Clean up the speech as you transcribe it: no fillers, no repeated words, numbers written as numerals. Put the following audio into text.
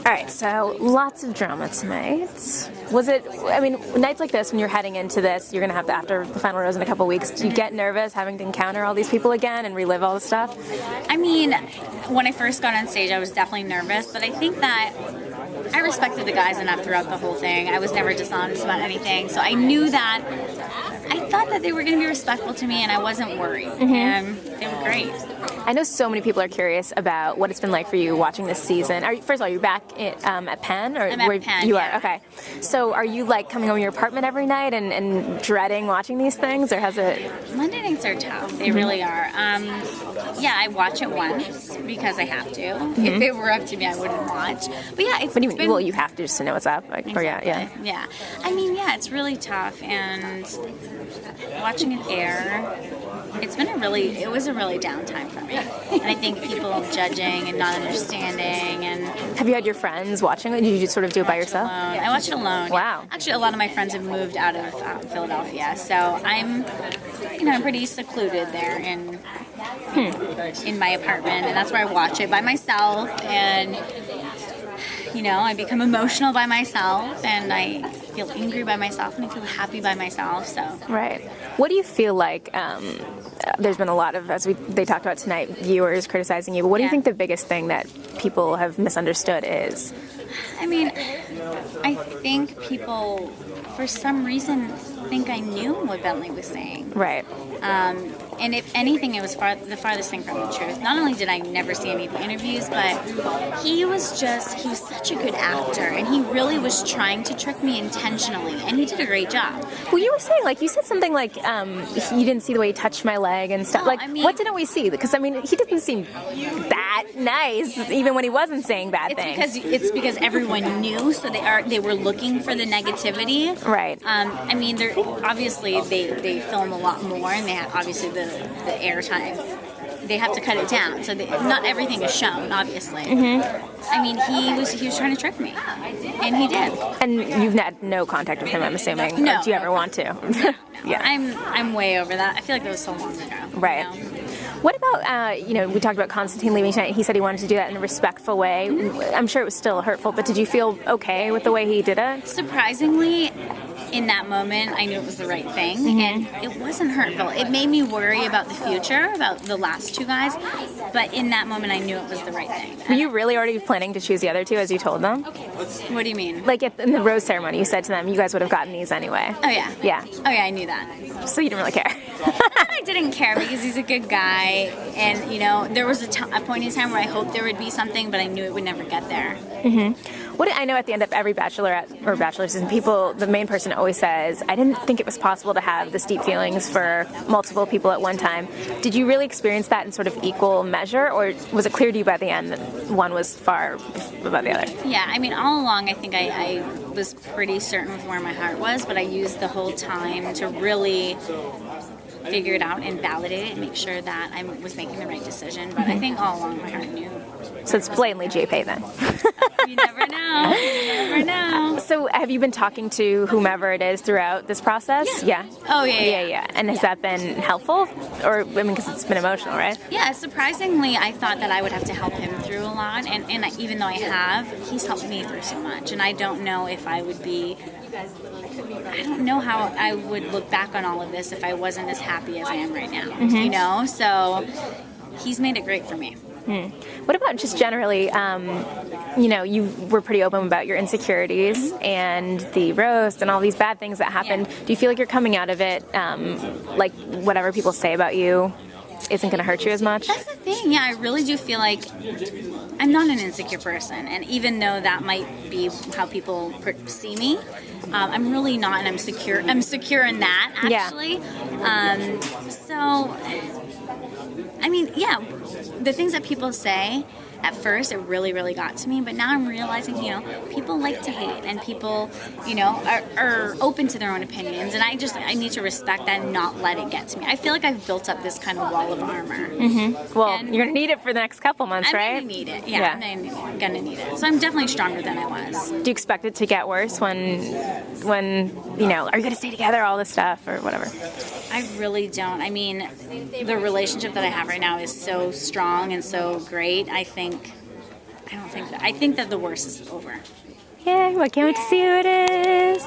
All right, so lots of drama tonight. Was it, I mean, nights like this, when you're heading into this, you're going to have to, after the final rose in a couple weeks, do you get nervous having to encounter all these people again and relive all the stuff? I mean, when I first got on stage, I was definitely nervous, but I think that I respected the guys enough throughout the whole thing. I was never dishonest about anything, so I knew that, I thought that they were going to be respectful to me, and I wasn't worried, and they were great. I know so many people are curious about what it's been like for you watching this season. First of all, you're back at Penn? Or I'm at Penn, You yeah. are? Okay. So are you like coming home to your apartment every night and dreading watching these things, or has it... Monday nights are tough. They really are. Yeah, I watch it once because I have to. If it were up to me, I wouldn't watch. But yeah, it's What do you mean? been... Well, you have to just to know what's up. Like, Exactly. Or yeah. Yeah. I mean, yeah, it's really tough, and watching it air, it was a really down time for me. And I think people judging and not understanding, and Have you had your friends watching it? Did you just sort of do it by yourself? alone. I watched it alone. Wow. Actually, a lot of my friends have moved out of Philadelphia, so I'm pretty secluded there in my apartment, and that's where I watch it by myself, and I become emotional by myself, and I feel angry by myself, and I feel happy by myself. So Right. What do you feel like? There's been a lot of, they talked about tonight, viewers criticizing you. But what do you Yeah. think the biggest thing that people have misunderstood is? I mean, I think people, for some reason, think I knew what Bentley was saying. Right. And if anything, it was the farthest thing from the truth. Not only did I never see any of the interviews, but he was such a good actor, and he really was trying to trick me intentionally, and he did a great job. Well, you were saying, you said something like, you didn't see the way he touched my leg and stuff. No, What didn't we see? Because, he didn't seem that nice, even when he wasn't saying bad things. It's because everyone knew, so they were looking for the negativity. Right. Obviously they film a lot more, and they have obviously the airtime. They have to cut it down, so not everything is shown. Obviously, he was trying to trick me, and he did. And you've had no contact with him, I'm assuming. No. Or do you ever want to? Yeah. I'm way over that. I feel like that was so long ago. Right. What about, we talked about Constantine leaving tonight. He said he wanted to do that in a respectful way. I'm sure it was still hurtful, but did you feel okay with the way he did it? Surprisingly, in that moment, I knew it was the right thing, and it wasn't hurtful. It made me worry about the future, about the last two guys, but in that moment, I knew it was the right thing. Were you really already planning to choose the other two, as you told them? What do you mean? In the rose ceremony, you said to them, you guys would have gotten these anyway. Oh, yeah. Yeah. Oh, yeah, I knew that. So you didn't really care. I didn't care because he's a good guy, and, there was a point in time where I hoped there would be something, but I knew it would never get there. I know at the end of every Bachelorette or Bachelor season, the main person always says, I didn't think it was possible to have this deep feelings for multiple people at one time. Did you really experience that in sort of equal measure, or was it clear to you by the end that one was far above the other? Yeah, all along I think I was pretty certain with where my heart was, but I used the whole time to really figure it out and validate it and make sure that I was making the right decision. But I think all along my heart knew. So it's blatantly JP then. You never know. You never know. So have you been talking to whomever it is throughout this process? Yeah. Oh, yeah. And has that been helpful? Or, because it's been emotional, right? Yeah, surprisingly, I thought that I would have to help him through a lot. And even though I have, he's helped me through so much. And I don't know if I don't know how I would look back on all of this if I wasn't as happy as I am right now. So he's made it great for me. What about just generally, you were pretty open about your insecurities and the roast and all these bad things that happened. Yeah. Do you feel like you're coming out of it, whatever people say about you isn't going to hurt you as much? That's the thing. Yeah, I really do feel like I'm not an insecure person. And even though that might be how people see me, I'm really not, and I'm secure in that, actually. The things that people say, at first, it really, really got to me. But now I'm realizing, people like to hate, and people, are open to their own opinions. And I need to respect that and not let it get to me. I feel like I've built up this kind of wall of armor. Well, you're going to need it for the next couple months, right? I'm going to need it. Yeah. I'm going to need it. So I'm definitely stronger than I was. Do you expect it to get worse when are you going to stay together, all this stuff, or whatever? I really don't. The relationship that I have right now is so strong and so great. I think I don't think that. I think that the worst is over. Yay, well, I can't wait to see who it is.